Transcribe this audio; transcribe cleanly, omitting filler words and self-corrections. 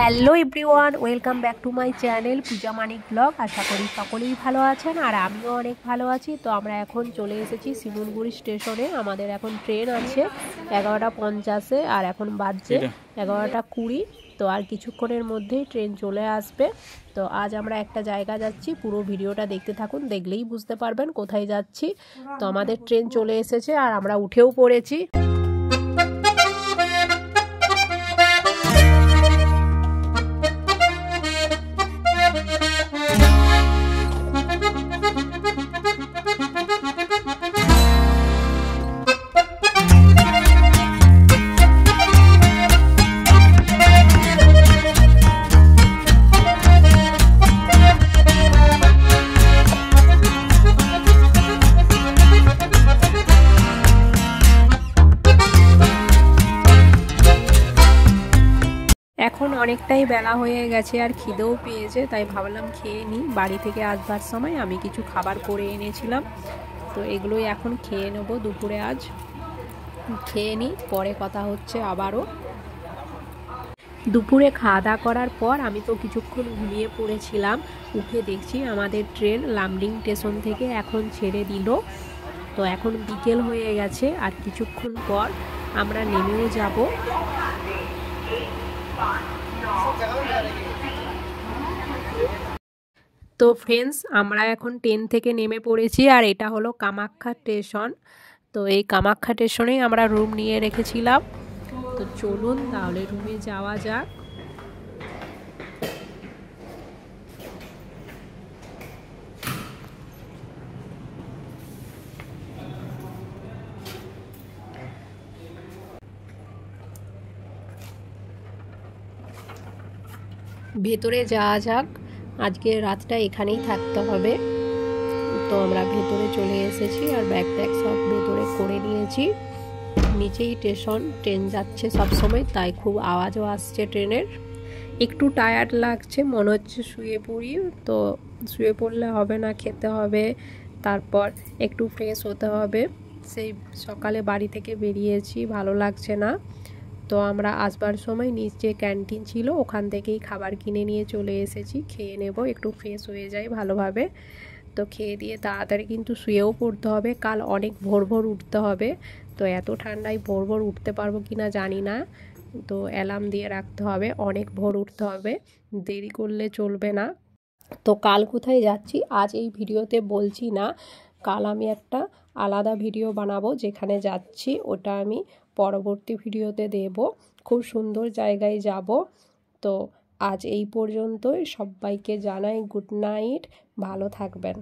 Hello everyone, welcome back to my channel Puja Manik blog. আশা করি সকলেই ভালো আছেন আর আমিও অনেক ভালো আছি। তো আমরা এখন চলে এসেছি শিমুলগুড়ি স্টেশনে। আমাদের এখন ট্রেন আছে 11:50-এ আর এখন বাজছে 11:20। তো আর কিছুক্ষণের মধ্যেই ট্রেন চলে আসবে। তো আজ আমরা একটা জায়গা যাচ্ছি, পুরো ভিডিওটা দেখতে থাকুন, দেখলেই বুঝতে পারবেন কোথায় যাচ্ছি। তো আমাদের ট্রেন চলে এসেছে আর আমরা উঠেও পড়েছি। এখন অনেকটাই বেলা হয়ে গেছে আর খিদেও পেয়েছে, তাই ভাবলাম খেয়ে নিই। বাড়ি থেকে আসবার সময় আমি কিছু খাবার করে এনেছিলাম, তো এগুলোই এখন খেয়ে নেবো দুপুরে। আজ খেয়ে নিই, পরে কথা হচ্ছে আবারও। দুপুরে খাওয়া দাওয়া করার পর আমি তো কিছুক্ষণ ঘুমিয়ে পড়েছিলাম। উঠে দেখছি আমাদের ট্রেন লামডিং স্টেশন থেকে এখন ছেড়ে দিল। তো এখন বিকেল হয়ে গেছে আর কিছুক্ষণ পর আমরা নেমেও যাব। তো ফ্রেন্ডস, আমরা এখন ট্রেন থেকে নেমে পড়েছি আর এটা হলো কামাখ্যা স্টেশন। তো এই কামাখ্যা স্টেশনেই আমরা রুম নিয়ে রেখেছিলাম। তো চলুন তাহলে রুমে যাওয়া যাক। ভেতরে যাওয়া যাক, আজকে রাতটা এখানেই থাকতে হবে। তো আমরা ভেতরে চলে এসেছি আর ব্যাগ ট্যাগ সব ভেতরে করে নিয়েছি। নিচেই স্টেশন, ট্রেন যাচ্ছে সব সময়, তাই খুব আওয়াজও আসছে ট্রেনের। একটু টায়ার্ড লাগছে, মনে হচ্ছে শুয়ে পড়ি। তো শুয়ে পড়লে হবে না, খেতে হবে, তারপর একটু ফ্রেশ হতে হবে। সেই সকালে বাড়ি থেকে বেরিয়েছি, ভালো লাগছে না। তো আমরা আসবার সময় নিচে ক্যান্টিন ছিল, ওখান থেকেই খাবার কিনে নিয়ে চলে এসেছি। খেয়ে নেব, একটু ফ্রেশ হয়ে যায় ভালোভাবে। তো খেয়ে দিয়ে তাড়াতাড়ি কিন্তু শুয়েও পড়তে হবে, কাল অনেক ভোর ভোর উঠতে হবে। তো এত ঠান্ডায় ভোর ভোর উঠতে পারবো কি না জানি না। তো অ্যালার্ম দিয়ে রাখতে হবে, অনেক ভোর উঠতে হবে, দেরি করলে চলবে না। তো কাল কোথায় যাচ্ছি আজ এই ভিডিওতে বলছি না, কাল আমি একটা আলাদা ভিডিও বানাবো যেখানে যাচ্ছি, ওটা আমি পরবর্তী ভিডিওতে দেব। খুব সুন্দর জায়গায় যাব। তো আজ এই পর্যন্তই, সবাইকে জানাই গুড নাইট, ভালো থাকবেন।